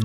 Hi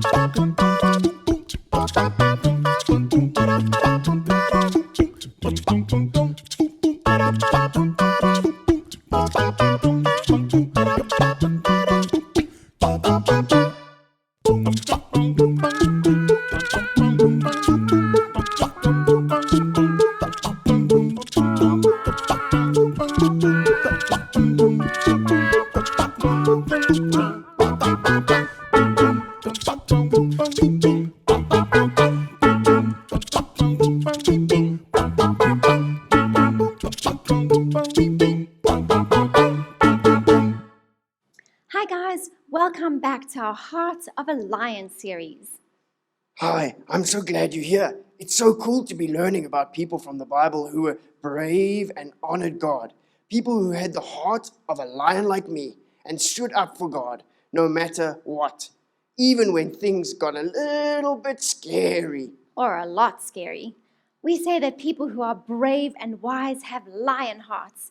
guys, welcome back to our Heart of a Lion series. Hi, I'm so glad you're here. It's so cool to be learning about people from the Bible who were brave and honored God. People who had the heart of a lion like me and stood up for God no matter what, even when things got a little bit scary. Or a lot scary. We say that people who are brave and wise have lion hearts.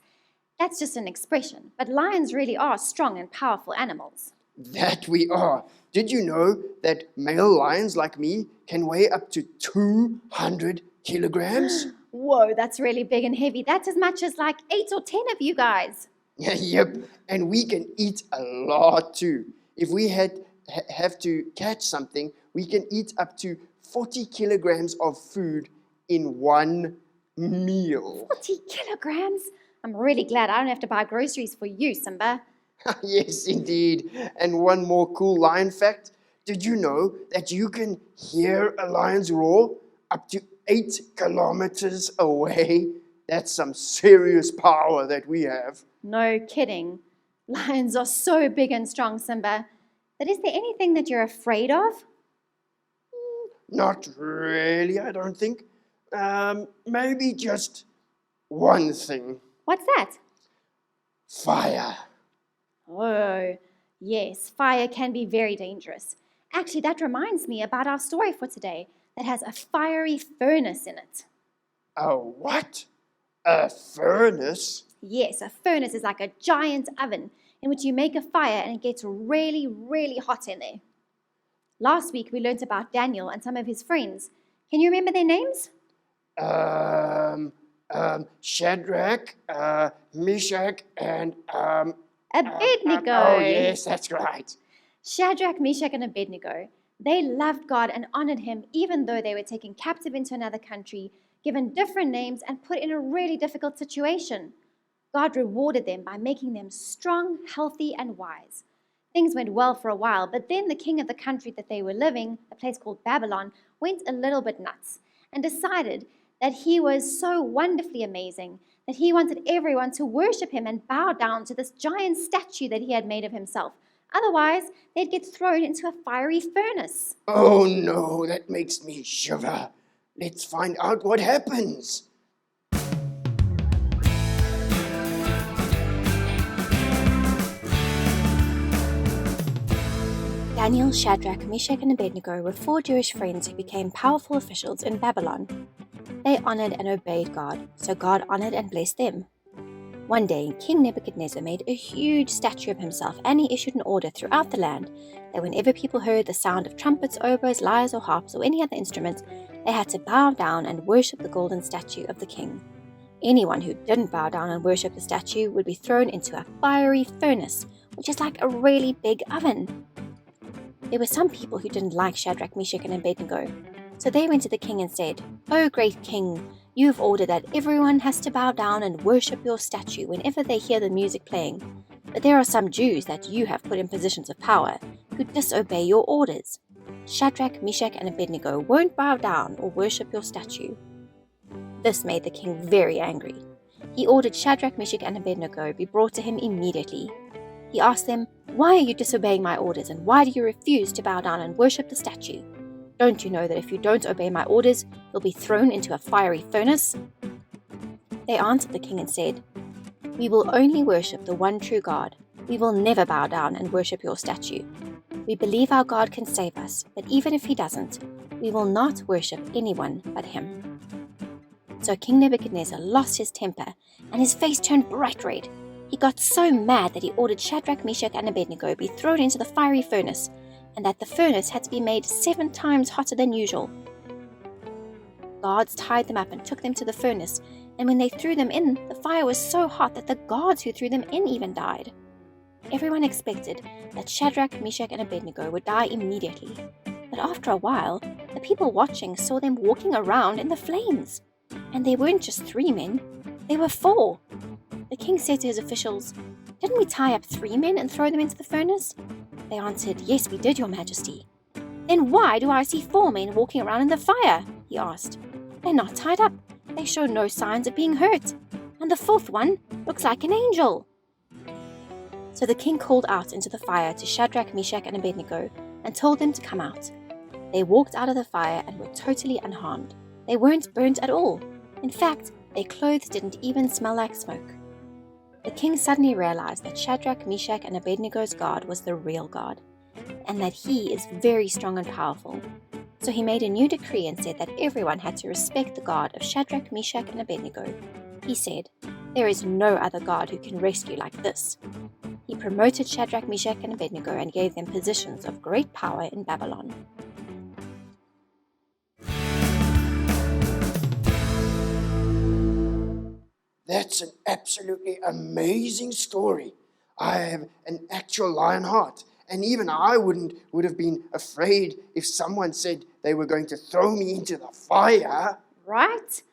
That's just an expression, but lions really are strong and powerful animals. That we are. Did you know that male lions like me can weigh up to 200 kilograms? Whoa, that's really big and heavy. That's as much as like 8 or 10 of you guys. Yep, and we can eat a lot too. If we have to catch something, we can eat up to 40 kilograms of food in one meal. 40 kilograms? I'm really glad I don't have to buy groceries for you, Simba. Yes, indeed. And one more cool lion fact. Did you know that you can hear a lion's roar up to 8 kilometers away? That's some serious power that we have. No kidding. Lions are so big and strong, Simba. But is there anything that you're afraid of? Not really, I don't think. Maybe just one thing. What's that? Fire. Oh, yes, fire can be very dangerous. Actually, that reminds me about our story for today that has a fiery furnace in it. A what? A furnace? Yes, a furnace is like a giant oven in which you make a fire and it gets really, really hot in there. Last week we learnt about Daniel and some of his friends. Can you remember their names? Shadrack, Meshach, and Abednego. Oh, yes, that's right. Shadrack, Meshach, and Abednego. They loved God and honored him even though they were taken captive into another country, given different names, and put in a really difficult situation. God rewarded them by making them strong, healthy, and wise. Things went well for a while, but then the king of the country that they were living, a place called Babylon, went a little bit nuts and decided that he was so wonderfully amazing that he wanted everyone to worship him and bow down to this giant statue that he had made of himself. Otherwise, they'd get thrown into a fiery furnace. Oh no, that makes me shiver. Let's find out what happens. Daniel, Shadrach, Meshach, and Abednego were 4 Jewish friends who became powerful officials in Babylon. They honored and obeyed God, so God honored and blessed them. One day, King Nebuchadnezzar made a huge statue of himself, and he issued an order throughout the land that whenever people heard the sound of trumpets, oboes, lyres, or harps, or any other instruments, they had to bow down and worship the golden statue of the king. Anyone who didn't bow down and worship the statue would be thrown into a fiery furnace, which is like a really big oven. There were some people who didn't like Shadrach, Meshach, and Abednego, so they went to the king and said, "O great king, you have ordered that everyone has to bow down and worship your statue whenever they hear the music playing. But there are some Jews that you have put in positions of power who disobey your orders. Shadrach, Meshach, and Abednego won't bow down or worship your statue." This made the king very angry. He ordered Shadrach, Meshach, and Abednego be brought to him immediately. He asked them, "Why are you disobeying my orders, and why do you refuse to bow down and worship the statue? Don't you know that if you don't obey my orders, you'll be thrown into a fiery furnace?" They answered the king and said, "We will only worship the one true God. We will never bow down and worship your statue. We believe our God can save us, but even if he doesn't, we will not worship anyone but him." So King Nebuchadnezzar lost his temper, and his face turned bright red. He got so mad that he ordered Shadrach, Meshach, and Abednego be thrown into the fiery furnace. and that the furnace had to be made 7 times hotter than usual. Guards tied them up and took them to the furnace, and when they threw them in, the fire was so hot that the guards who threw them in even died. Everyone expected that Shadrach, Meshach and Abednego would die immediately, but after a while, the people watching saw them walking around in the flames. And they weren't just 3 men, they were 4. The king said to his officials, "Didn't we tie up 3 men and throw them into the furnace?" They answered, "Yes, we did, your majesty." "Then why do I see 4 men walking around in the fire?" he asked. "They're not tied up. They show no signs of being hurt. And the 4th one looks like an angel." So the king called out into the fire to Shadrach, Meshach and Abednego and told them to come out. They walked out of the fire and were totally unharmed. They weren't burnt at all. In fact, their clothes didn't even smell like smoke. The king suddenly realized that Shadrach, Meshach and Abednego's God was the real God, and that he is very strong and powerful. So he made a new decree and said that everyone had to respect the God of Shadrach, Meshach and Abednego. He said, "There is no other God who can rescue like this." He promoted Shadrach, Meshach and Abednego and gave them positions of great power in Babylon. That's an absolutely amazing story. I have an actual lion heart, and even I would have been afraid if someone said they were going to throw me into the fire. Right?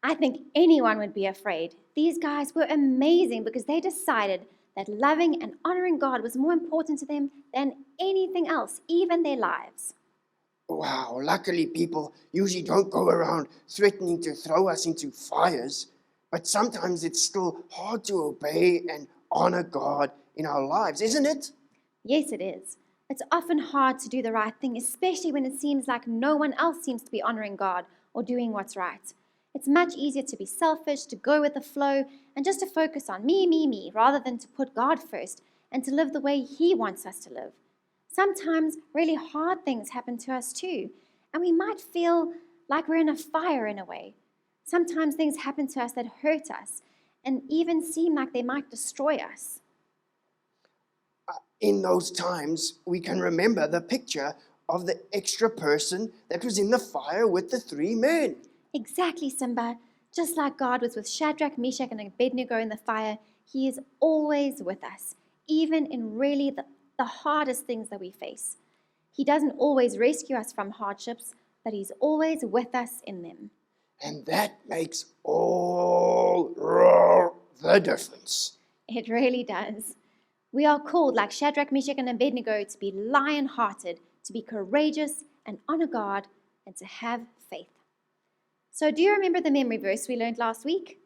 I think anyone would be afraid. These guys were amazing because they decided that loving and honoring God was more important to them than anything else, even their lives. Wow, luckily people usually don't go around threatening to throw us into fires, but sometimes it's still hard to obey and honor God in our lives, isn't it? Yes, it is. It's often hard to do the right thing, especially when it seems like no one else seems to be honoring God or doing what's right. It's much easier to be selfish, to go with the flow, and just to focus on me, rather than to put God first and to live the way He wants us to live. Sometimes really hard things happen to us too, and we might feel like we're in a fire in a way. Sometimes things happen to us that hurt us and even seem like they might destroy us. In those times, we can remember the picture of the extra person that was in the fire with the 3 men. Exactly, Simba. Just like God was with Shadrach, Meshach, and Abednego in the fire, He is always with us, even in really the hardest things that we face. He doesn't always rescue us from hardships, but He's always with us in them. And that makes all the difference. It really does. We are called, like Shadrach, Meshach, and Abednego, to be lion-hearted, to be courageous and honor God, and to have faith. So do you remember the memory verse we learned last week?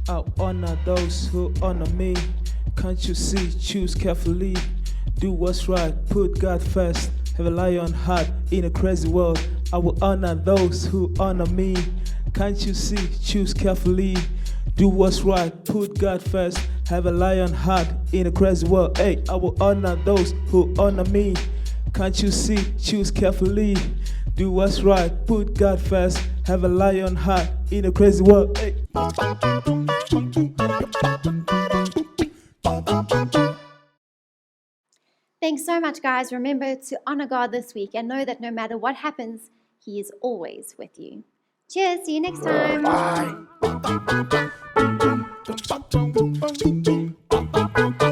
I'll honor those who honor me. Can't you see? Choose carefully. Do what's right. Put God first. Have a lion heart in a crazy world. I will honor those who honor me. Can't you see? Choose carefully. Do what's right. Put God first. Have a lion heart in a crazy world. Hey, I will honor those who honor me. Can't you see? Choose carefully. Do what's right. Put God first. Have a lion heart in a crazy world. Hey. Thanks so much, guys. Remember to honor God this week and know that no matter what happens, He is always with you. Cheers. See you next time. Bye.